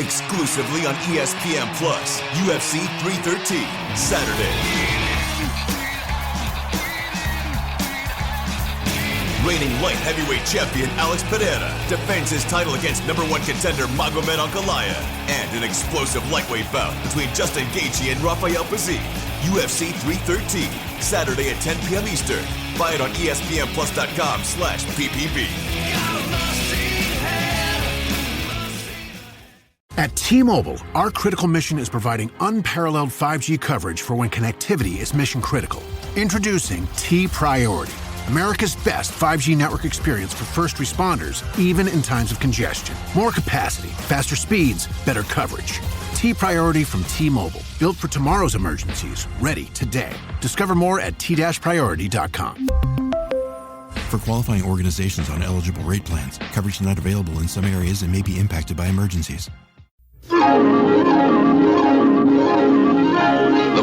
exclusively on ESPN Plus. UFC 313, Saturday. Reigning light heavyweight champion Alex Pereira defends his title against number one contender Magomed Ankalaev, and an explosive lightweight bout between Justin Gaethje and Rafael Pazzi. UFC 313, Saturday at 10 p.m. Eastern. Buy it on ESPNplus.com/PPV. At T-Mobile, our critical mission is providing unparalleled 5G coverage for when connectivity is mission critical. Introducing T-Priority, America's best 5G network experience for first responders, even in times of congestion. More capacity, faster speeds, better coverage. T-Priority from T-Mobile, built for tomorrow's emergencies, ready today. Discover more at t-priority.com. For qualifying organizations on eligible rate plans, coverage not available in some areas and may be impacted by emergencies. The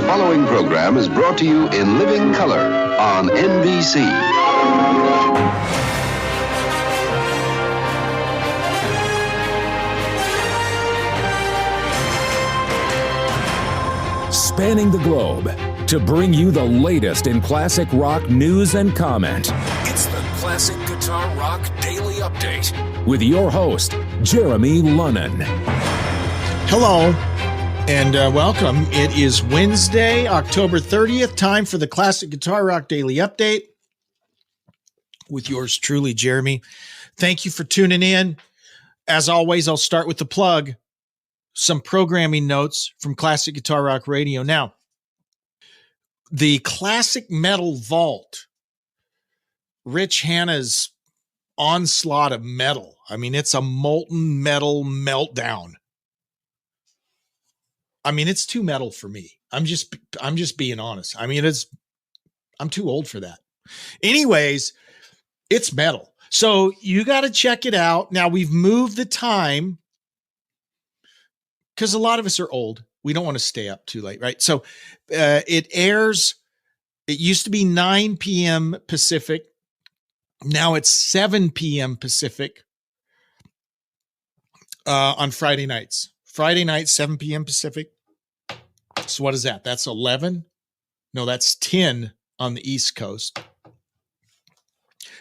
following program is brought to you in living color on NBC. Spanning the globe to bring you the latest in classic rock news and comment. It's the Classic Guitar Rock Daily Update with your host, Jeremy Lunnan. Hello and welcome. It is Wednesday, October 30th, time for the Classic Guitar Rock Daily Update with yours truly, Jeremy. Thank you for tuning in. As always, I'll start with the plug. Some programming notes from Classic Guitar Rock Radio. Now, the Classic Metal Vault, Rich Hanna's onslaught of metal. I mean, it's a molten metal meltdown. I mean, it's too metal for me. I'm just being honest. I mean, I'm too old for that. Anyways, it's metal. So you got to check it out. Now, we've moved the time because a lot of us are old. We don't want to stay up too late, right? So it airs, it used to be 9 p.m. Pacific. Now it's 7 p.m. Pacific on Friday nights. Friday night, 7 p.m. Pacific. So what is that? That's 11? No, that's 10 on the East Coast.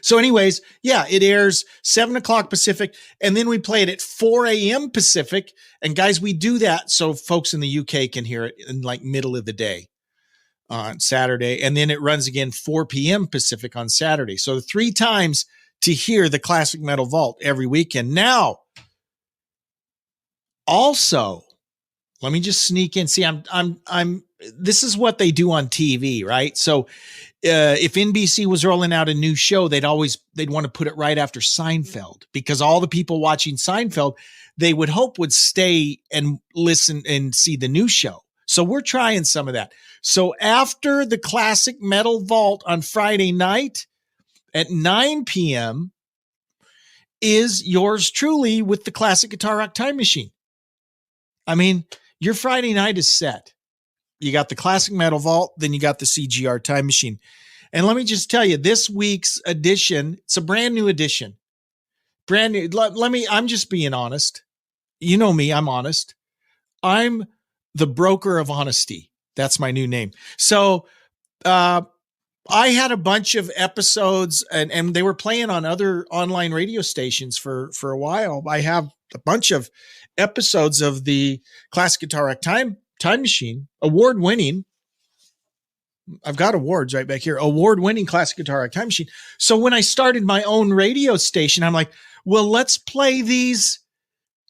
So anyways, yeah, it airs 7 o'clock Pacific, and then we play it at 4 a.m. Pacific. And guys, we do that so folks in the UK can hear it in like middle of the day on Saturday. And then it runs again 4 p.m. Pacific on Saturday. So 3 times to hear the Classic Metal Vault every weekend. Now, also, let me just sneak in. See, this is what they do on TV, right? So if NBC was rolling out a new show, they'd want to put it right after Seinfeld, because all the people watching Seinfeld, they would hope would stay and listen and see the new show. So we're trying some of that. So after the Classic Metal Vault on Friday night at 9 p.m. is yours truly with the Classic Guitar Rock Time Machine. I mean, your Friday night is set. You got the Classic Metal Vault, then you got the CGR Time Machine. And let me just tell you, this week's edition, it's a brand new edition. Brand new. I'm just being honest. You know me, I'm honest. I'm the broker of honesty. That's my new name. So I had a bunch of episodes and they were playing on other online radio stations for a while. I have a bunch of episodes of the Classic Guitar Rock Time Machine, award-winning. I've got awards right back here. Award-winning Classic Guitar Rock Time Machine. So when I started my own radio station, I'm like, well, let's play these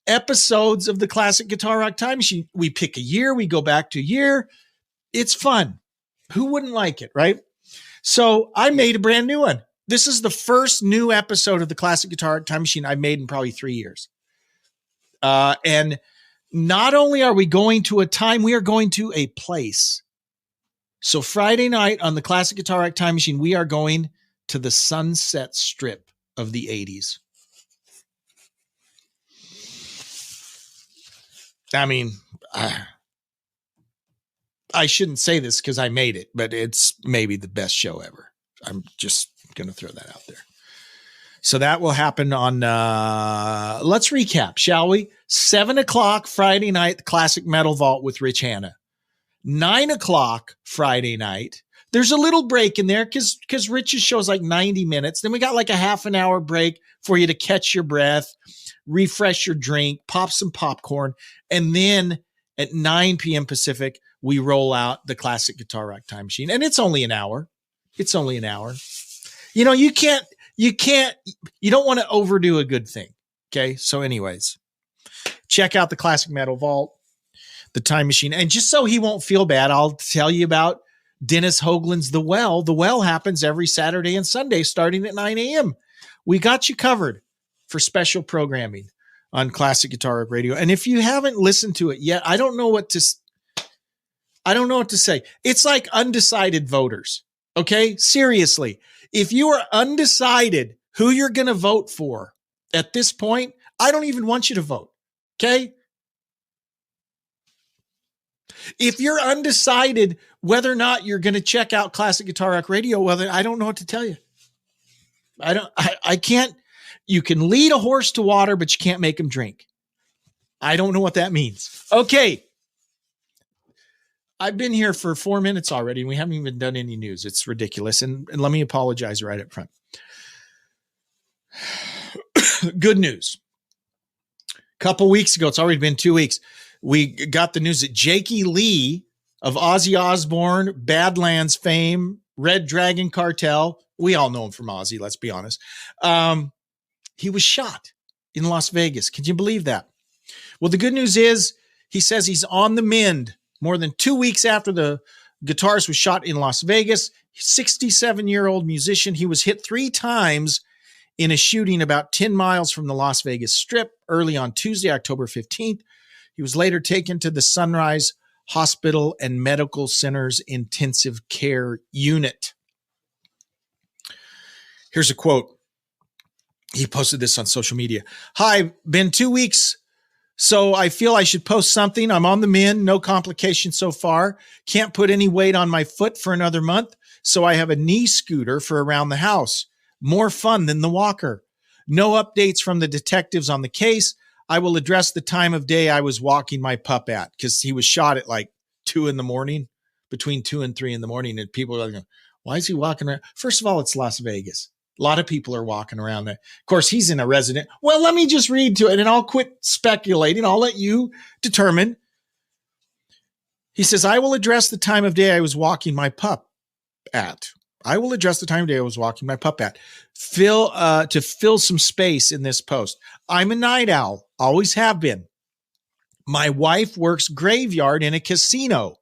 episodes of the Classic Guitar Rock Time Machine. We pick a year, we go back to a year. It's fun. Who wouldn't like it, right? So I made a brand new one. This is the first new episode of the Classic Guitar Rock Time Machine I've made in probably 3 years. And not only are we going to a time, we are going to a place. So Friday night on the Classic Guitar Rock Time Machine, we are going to the Sunset Strip of the 80s. I mean, I shouldn't say this because I made it, but it's maybe the best show ever. I'm just going to throw that out there. So that will happen on, let's recap, shall we? 7:00 Friday night, the Classic Metal Vault with Rich Hanna. 9:00 Friday night. There's a little break in there because Rich's show is like 90 minutes. Then we got like a half an hour break for you to catch your breath, refresh your drink, pop some popcorn. And then at 9 p.m. Pacific, we roll out the Classic Guitar Rock Time Machine. And it's only an hour. It's only an hour. You know, you don't want to overdo a good thing. Okay. So anyways, check out the Classic Metal Vault, the Time Machine. And just so he won't feel bad, I'll tell you about Dennis Hoagland's The Well. The Well happens every Saturday and Sunday starting at 9 a.m. We got you covered for special programming on Classic Guitar Rock Radio. And if you haven't listened to it yet, I don't know what to say. It's like undecided voters. Okay. Seriously. If you are undecided who you're going to vote for at this point, I don't even want you to vote. Okay. If you're undecided whether or not you're going to check out Classic Guitar Rock Radio, I don't know what to tell you. I can't, you can lead a horse to water, but you can't make him drink. I don't know what that means. Okay. I've been here for 4 minutes already and we haven't even done any news. It's ridiculous. And let me apologize right up front. Good news. A couple weeks ago, it's already been 2 weeks. We got the news that Jakey Lee of Ozzy Osbourne, Badlands fame, Red Dragon Cartel. We all know him from Ozzy, let's be honest. He was shot in Las Vegas. Can you believe that? Well, the good news is he says he's on the mend. More than 2 weeks after the guitarist was shot in Las Vegas, 67-year-old musician, he was hit 3 times in a shooting about 10 miles from the Las Vegas Strip early on Tuesday, October 15th. He was later taken to the Sunrise Hospital and Medical Center's intensive care unit. Here's a quote. He posted this on social media. Hi, been 2 weeks, so I feel I should post something. I'm on the mend, no complications so far. Can't put any weight on my foot for another month, so I have a knee scooter for around the house. More fun than the walker. No updates from the detectives on the case. I will address the time of day I was walking my pup at, because he was shot at like 2 a.m, between 2 and 3 a.m. And people are like, why is he walking around? First of all, it's Las Vegas. A lot of people are walking around there. Of course, he's in a resident. Well, let me just read to it and I'll quit speculating. I'll let you determine. He says, I will address the time of day I was walking my pup at. I will address the time of day I was walking my pup at. To fill some space in this post. I'm a night owl. Always have been. My wife works graveyard in a casino.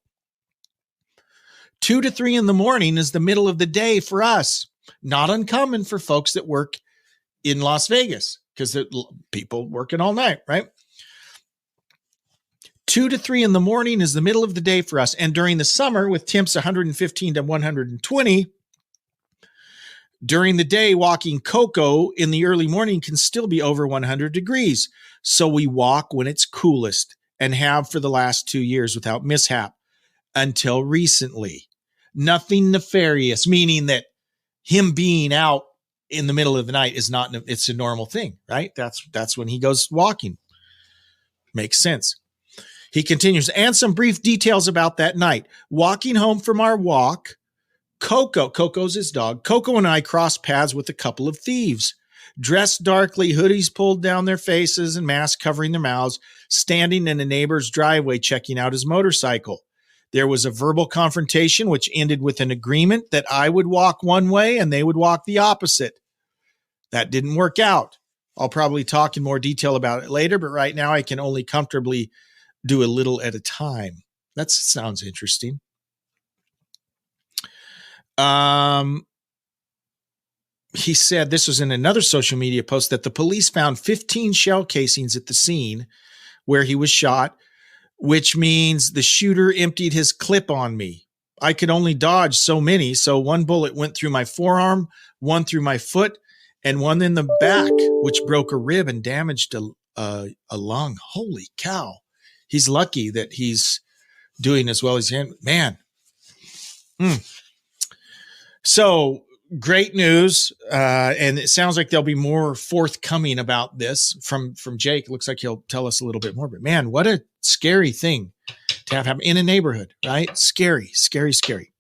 2 to 3 in the morning is the middle of the day for us. Not uncommon for folks that work in Las Vegas because people working all night, right? 2 to 3 in the morning is the middle of the day for us. And during the summer with temps 115 to 120, during the day, walking Cocoa in the early morning can still be over 100 degrees. So we walk when it's coolest and have for the last 2 years without mishap until recently. Nothing nefarious, meaning that him being out in the middle of the night is not, it's a normal thing, right? That's when he goes walking. Makes sense. He continues, and some brief details about that night. Walking home from our walk, Coco's his dog. Coco and I crossed paths with a couple of thieves, dressed darkly, hoodies pulled down their faces and masks covering their mouths, standing in a neighbor's driveway checking out his motorcycle. There was a verbal confrontation, which ended with an agreement that I would walk one way and they would walk the opposite. That didn't work out. I'll probably talk in more detail about it later, but right now I can only comfortably do a little at a time. That sounds interesting. He said, this was in another social media post, that the police found 15 shell casings at the scene where he was shot, which means the shooter emptied his clip on me. I could only dodge so many. So one bullet went through my forearm, one through my foot, and one in the back, which broke a rib and damaged a lung. Holy cow. He's lucky that he's doing as well as he can. Man. So great news. And it sounds like there'll be more forthcoming about this from Jake. It looks like he'll tell us a little bit more, but man, what a scary thing to have happen in a neighborhood, right? Scary, scary, scary.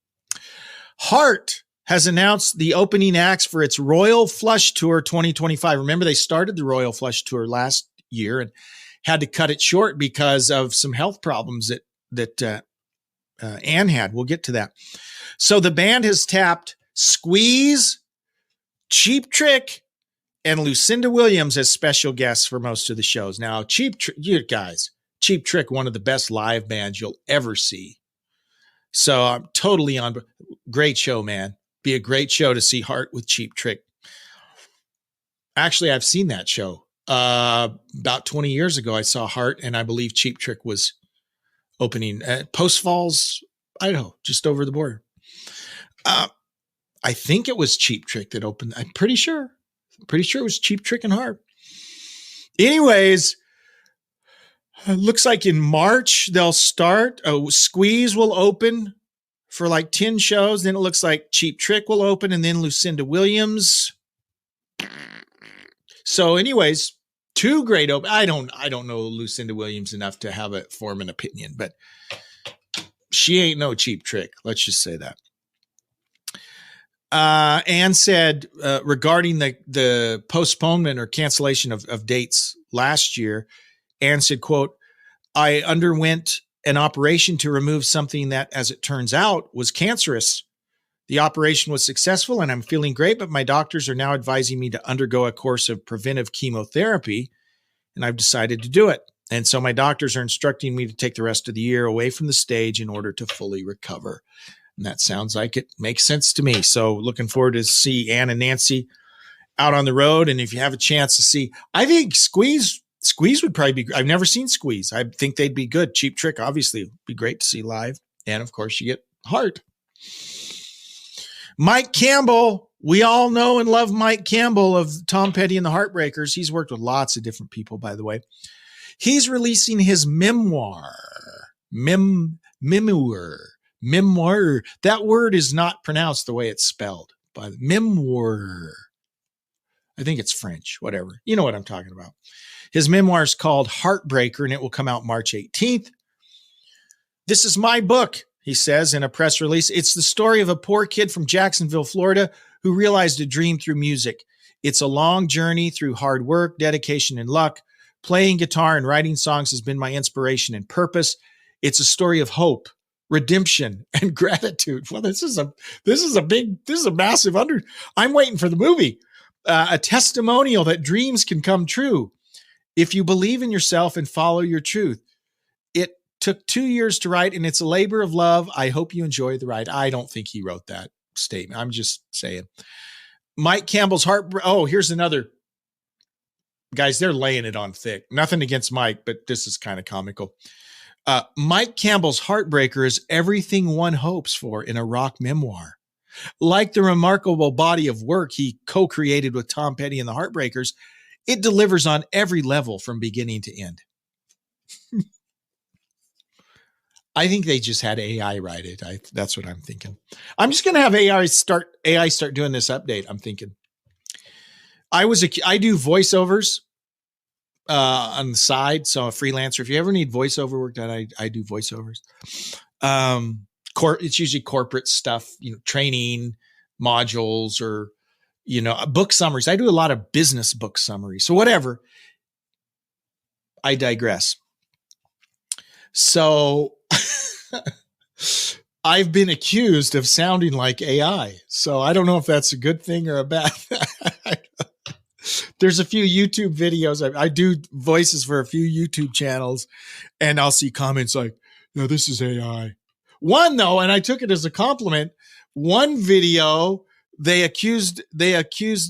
Heart has announced the opening acts for its Royal Flush Tour 2025. Remember, they started the Royal Flush Tour last year and had to cut it short because of some health problems that Anne had. We'll get to that. So the band has tapped Squeeze, Cheap Trick, and Lucinda Williams as special guests for most of the shows. Now, Cheap Trick, one of the best live bands you'll ever see. So I'm totally on. Great show, man. Be a great show to see Heart with Cheap Trick. Actually, I've seen that show. About 20 years ago, I saw Heart, and I believe Cheap Trick was opening at Post Falls, Idaho, just over the border. I think it was Cheap Trick that opened. I'm pretty sure it was Cheap Trick and Heart. Anyways, looks like in March they'll start. Squeeze will open for like 10 shows. Then it looks like Cheap Trick will open, and then Lucinda Williams. So anyways, two great open. I don't know Lucinda Williams enough to form an opinion, but she ain't no Cheap Trick. Let's just say that. Anne said regarding the postponement or cancellation of dates last year, Anne said, quote, I underwent an operation to remove something that, as it turns out, was cancerous. The operation was successful and I'm feeling great, but my doctors are now advising me to undergo a course of preventive chemotherapy, and I've decided to do it. And so my doctors are instructing me to take the rest of the year away from the stage in order to fully recover. And that sounds like it makes sense to me. So looking forward to see Ann and Nancy out on the road. And if you have a chance to see, I think Squeeze would probably be, I've never seen Squeeze. I think they'd be good. Cheap Trick, obviously, would be great to see live. And of course, you get Heart. Mike Campbell, we all know and love Mike Campbell of Tom Petty and the Heartbreakers. He's worked with lots of different people, by the way. He's releasing his memoir. Memoir. That word is not pronounced the way it's spelled. By memoir. I think it's French, whatever. You know what I'm talking about. His memoir is called Heartbreaker, and it will come out March 18th. This is my book, he says in a press release. It's the story of a poor kid from Jacksonville, Florida, who realized a dream through music. It's a long journey through hard work, dedication, and luck. Playing guitar and writing songs has been my inspiration and purpose. It's a story of hope, redemption, and gratitude. Well, this is a massive I'm waiting for the movie. A testimonial that dreams can come true if you believe in yourself and follow your truth. It took 2 years to write, and it's a labor of love. I hope you enjoy the ride. I don't think he wrote that statement. I'm just saying. Mike Campbell's Heart. Oh, here's another. Guys, they're laying it on thick. Nothing against Mike, but this is kind of comical. Mike Campbell's Heartbreaker is everything one hopes for in a rock memoir. Like the remarkable body of work he co-created with Tom Petty and the Heartbreakers, it delivers on every level from beginning to end. I think they just had AI write it. That's what I'm thinking. I'm just going to have AI start doing this update. I'm thinking. I do voiceovers on the side. So a freelancer, if you ever need voiceover work done, I do voiceovers. It's usually corporate stuff, training modules or, book summaries. I do a lot of business book summaries. So whatever. I digress. So I've been accused of sounding like AI. So I don't know if that's a good thing or a bad thing. There's a few YouTube videos. I do voices for a few YouTube channels, and I'll see comments like, no, this is AI. One, though, and I took it as a compliment. One video, they accused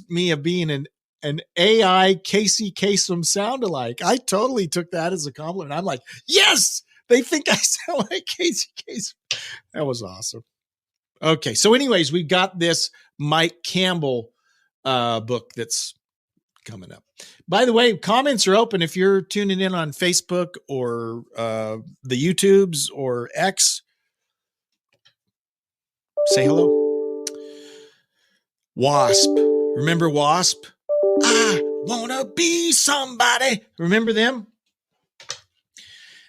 me of being an AI Casey Kasem sound-alike. I totally took that as a compliment. I'm like, yes, they think I sound like Casey Kasem. That was awesome. Okay, so anyways, we got this Mike Campbell book that's coming up. By the way, comments are open if you're tuning in on Facebook or the YouTubes or X. Say hello. W.A.S.P. Remember W.A.S.P? I wanna be somebody. Remember them?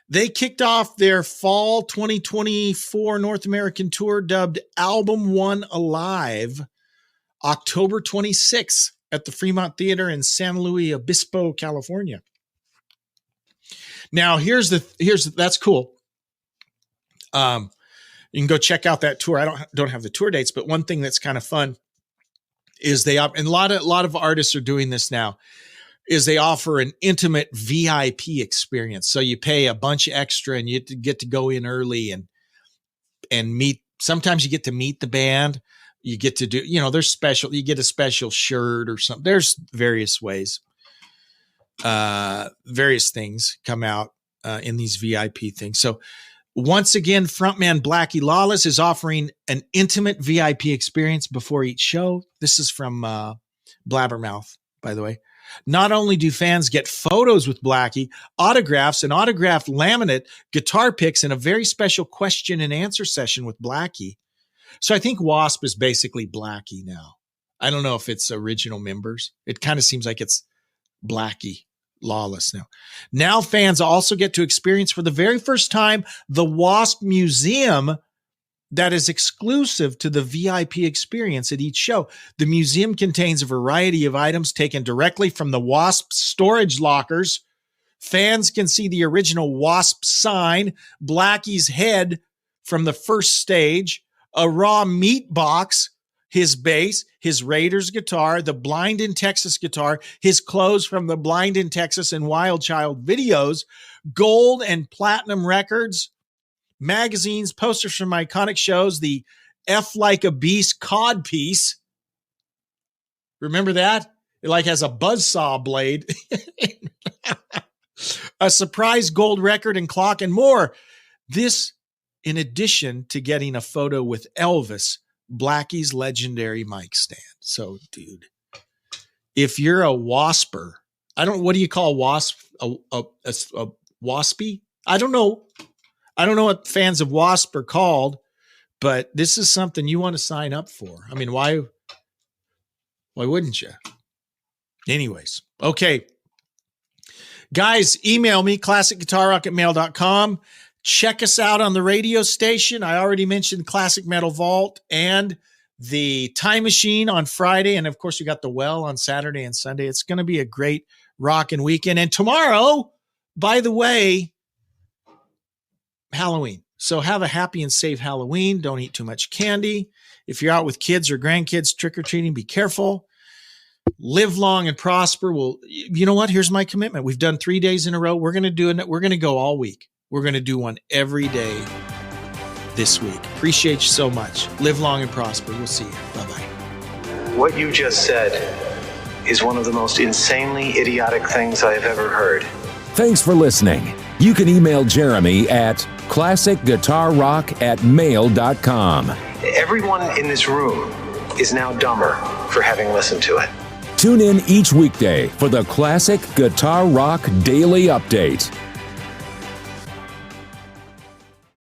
They kicked off their fall 2024 North American tour dubbed Album One Alive October 26th at the Fremont Theater in San Luis Obispo, California. Now, that's cool. You can go check out that tour. I don't have the tour dates, but one thing that's kind of fun is and a lot of artists are doing this now, is they offer an intimate VIP experience. So you pay a bunch extra and you get to go in early and meet. Sometimes you get to meet the band. You get to do, there's special, you get a special shirt or something. There's various ways. Various things come out in these VIP things. So once again, frontman Blackie Lawless is offering an intimate VIP experience before each show. This is from Blabbermouth, by the way. Not only do fans get photos with Blackie, autographs, an autographed laminate, guitar picks, and a very special question and answer session with Blackie. So I think W.A.S.P. is basically Blackie now. I don't know if it's original members. It kind of seems like it's Blackie Lawless now. Now fans also get to experience for the very first time the W.A.S.P. Museum that is exclusive to the VIP experience at each show. The museum contains a variety of items taken directly from the W.A.S.P. storage lockers. Fans can see the original W.A.S.P. sign, Blackie's head from the first stage, a raw meat box, his bass, his Raiders guitar, the Blind in Texas guitar, his clothes from the Blind in Texas and Wild Child videos, gold and platinum records, magazines, posters from iconic shows, the F Like a Beast cod piece. Remember that? It has a buzzsaw blade. A surprise gold record and clock and more. This in addition to getting a photo with Elvis, Blackie's legendary mic stand. So, dude, if you're a W.A.S.P.er, what do you call W.A.S.P? A W.A.S.P? I don't know. I don't know what fans of W.A.S.P. are called, but this is something you want to sign up for. I mean, why wouldn't you? Anyways, okay. Guys, email me, classicguitarrock@mail.com. Check us out on the radio station. I already mentioned Classic Metal Vault and the Time Machine on Friday. And of course, we got the Well on Saturday and Sunday. It's going to be a great rockin' weekend. And tomorrow, by the way, Halloween. So have a happy and safe Halloween. Don't eat too much candy. If you're out with kids or grandkids trick-or-treating, be careful. Live long and prosper. Well, you know what? Here's my commitment. We've done 3 days in a row. We're going to do it. We're going to go all week. We're going to do one every day this week. Appreciate you so much. Live long and prosper. We'll see you. Bye-bye. What you just said is one of the most insanely idiotic things I have ever heard. Thanks for listening. You can email Jeremy at classicguitarrock@mail.com. Everyone in this room is now dumber for having listened to it. Tune in each weekday for the Classic Guitar Rock Daily Update.